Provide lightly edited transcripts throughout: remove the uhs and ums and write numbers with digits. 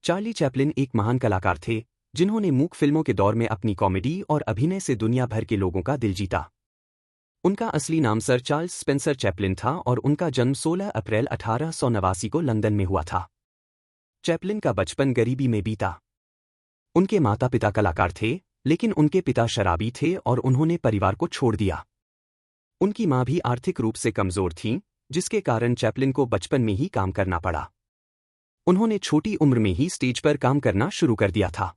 Charlie Chaplin एक महान कलाकार थे जिन्होंने मूक फिल्मों के दौर में अपनी कॉमेडी और अभिनय से दुनिया भर के लोगों का दिल जीता। उनका असली नाम सर चार्ल्स स्पेंसर चैपलिन था और उनका जन्म 16 अप्रैल 1889 को लंदन में हुआ था। चैपलिन का बचपन गरीबी में बीता। उनके माता पिता कलाकार थे, लेकिन उनके पिता शराबी थे और उन्होंने परिवार को छोड़ दिया। उनकी मां भी आर्थिक रूप से कमजोर थीं, जिसके कारण चैपलिन को बचपन में ही काम करना पड़ा। उन्होंने छोटी उम्र में ही स्टेज पर काम करना शुरू कर दिया था।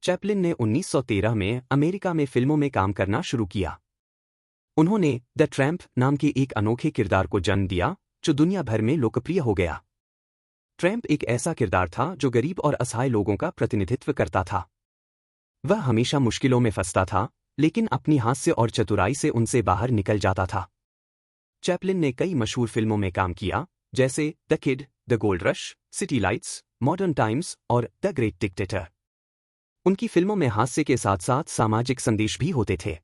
चैपलिन ने 1913 में अमेरिका में फिल्मों में काम करना शुरू किया। उन्होंने द ट्रैम्प नाम के एक अनोखे किरदार को जन्म दिया जो दुनिया भर में लोकप्रिय हो गया। ट्रैम्प एक ऐसा किरदार था जो गरीब और असहाय लोगों का प्रतिनिधित्व करता था। वह हमेशा मुश्किलों में फंसता था, लेकिन अपनी हास्य और चतुराई से उनसे बाहर निकल जाता था। चैपलिन ने कई मशहूर फिल्मों में काम किया, जैसे the kid, the gold rush, city lights, modern times और द ग्रेट डिक्टेटर। उनकी फिल्मों में हास्य के साथ साथ सामाजिक संदेश भी होते थे।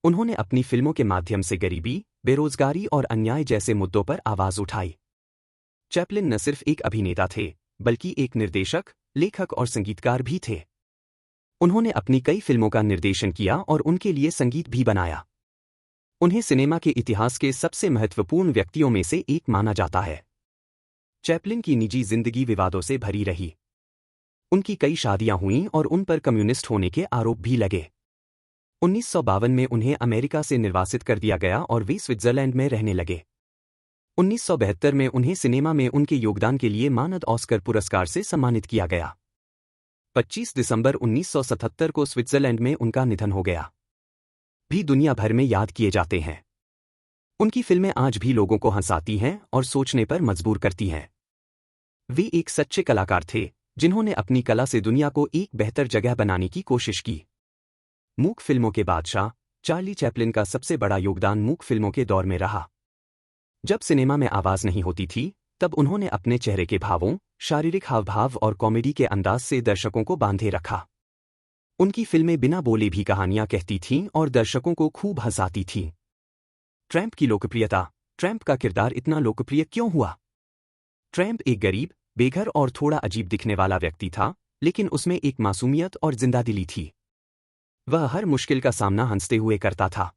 उन्होंने अपनी फिल्मों के माध्यम से गरीबी, बेरोजगारी और अन्याय जैसे मुद्दों पर आवाज उठाई। चैपलिन न सिर्फ एक अभिनेता थे, बल्कि एक निर्देशक, लेखक और संगीतकार भी थे। उन्होंने अपनी कई फिल्मों का निर्देशन किया और उनके लिए संगीत भी बनाया। उन्हें सिनेमा के इतिहास के सबसे महत्वपूर्ण व्यक्तियों में से एक माना जाता है। चैपलिन की निजी जिंदगी विवादों से भरी रही। उनकी कई शादियां हुईं और उन पर कम्युनिस्ट होने के आरोप भी लगे। 1952 में उन्हें अमेरिका से निर्वासित कर दिया गया और वे स्विट्जरलैंड में रहने लगे। 1972 में उन्हें सिनेमा में उनके योगदान के लिए मानद ऑस्कर पुरस्कार से सम्मानित किया गया। 25 दिसंबर 1977 को स्विट्जरलैंड में उनका निधन हो गया। भी दुनिया भर में याद किए जाते हैं। उनकी फिल्में आज भी लोगों को हंसाती हैं और सोचने पर मजबूर करती हैं। वे एक सच्चे कलाकार थे जिन्होंने अपनी कला से दुनिया को एक बेहतर जगह बनाने की कोशिश की। मूक फिल्मों के बादशाह चार्ली चैपलिन का सबसे बड़ा योगदान मूक फिल्मों के दौर में रहा। जब सिनेमा में आवाज नहीं होती थी, तब उन्होंने अपने चेहरे के भावों, शारीरिक हावभाव और कॉमेडी के अंदाज से दर्शकों को बांधे रखा। उनकी फिल्में बिना बोले भी कहानियां कहती थीं और दर्शकों को खूब हंसाती थीं। ट्रैम्प की लोकप्रियता। ट्रैम्प का किरदार इतना लोकप्रिय क्यों हुआ? ट्रैम्प एक गरीब, बेघर और थोड़ा अजीब दिखने वाला व्यक्ति था, लेकिन उसमें एक मासूमियत और जिंदादिली थी। वह हर मुश्किल का सामना हंसते हुए करता था।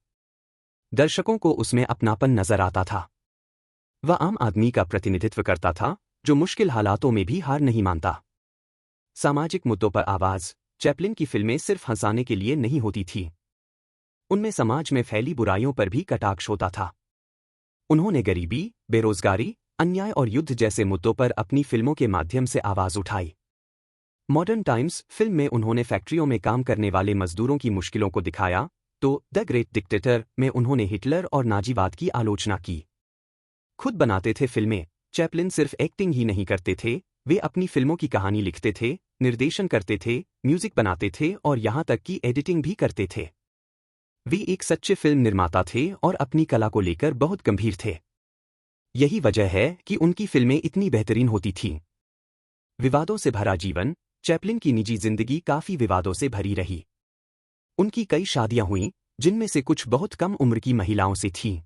दर्शकों को उसमें अपनापन नजर आता था। वह आम आदमी का प्रतिनिधित्व करता था, जो मुश्किल हालातों में भी हार नहीं मानता। सामाजिक मुद्दों पर आवाज। चैपलिन की फिल्में सिर्फ हंसाने के लिए नहीं होती थीं। उनमें समाज में फैली बुराइयों पर भी कटाक्ष होता था। उन्होंने गरीबी, बेरोजगारी, अन्याय और युद्ध जैसे मुद्दों पर अपनी फिल्मों के माध्यम से आवाज उठाई। मॉडर्न टाइम्स फिल्म में उन्होंने फैक्ट्रियों में काम करने वाले मजदूरों की मुश्किलों को दिखाया, तो द ग्रेट डिक्टेटर में उन्होंने हिटलर और नाजीवाद की आलोचना की। खुद बनाते थे फिल्में। चैपलिन सिर्फ एक्टिंग ही नहीं करते थे, वे अपनी फिल्मों की कहानी लिखते थे, निर्देशन करते थे, म्यूजिक बनाते थे और यहां तक कि एडिटिंग भी करते थे। वे एक सच्चे फिल्म निर्माता थे और अपनी कला को लेकर बहुत गंभीर थे। यही वजह है कि उनकी फिल्में इतनी बेहतरीन होती थीं। विवादों से भरा जीवन। चैपलिन की निजी जिंदगी काफी विवादों से भरी रही। उनकी कई शादियां हुईं, जिनमें से कुछ बहुत कम उम्र की महिलाओं से थीं।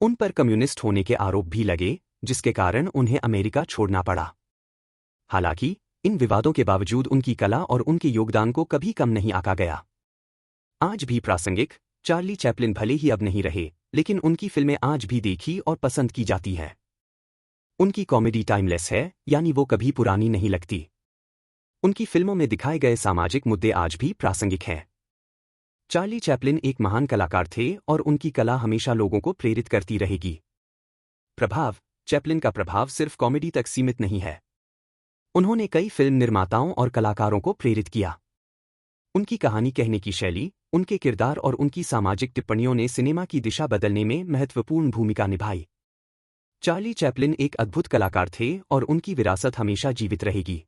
उन पर कम्युनिस्ट होने के आरोप भी लगे, जिसके कारण उन्हें अमेरिका छोड़ना पड़ा। हालांकि इन विवादों के बावजूद उनकी कला और उनके योगदान को कभी कम नहीं आंका गया। आज भी प्रासंगिक। चार्ली चैपलिन भले ही अब नहीं रहे, लेकिन उनकी फिल्में आज भी देखी और पसंद की जाती हैं। उनकी कॉमेडी टाइमलेस है, यानी वो कभी पुरानी नहीं लगती। उनकी फिल्मों में दिखाए गए सामाजिक मुद्दे आज भी प्रासंगिक हैं। चार्ली चैपलिन एक महान कलाकार थे और उनकी कला हमेशा लोगों को प्रेरित करती रहेगी। प्रभाव। चैपलिन का प्रभाव सिर्फ कॉमेडी तक सीमित नहीं है। उन्होंने कई फिल्म निर्माताओं और कलाकारों को प्रेरित किया। उनकी कहानी कहने की शैली, उनके किरदार और उनकी सामाजिक टिप्पणियों ने सिनेमा की दिशा बदलने में महत्वपूर्ण भूमिका निभाई। चार्ली चैपलिन एक अद्भुत कलाकार थे और उनकी विरासत हमेशा जीवित रहेगी।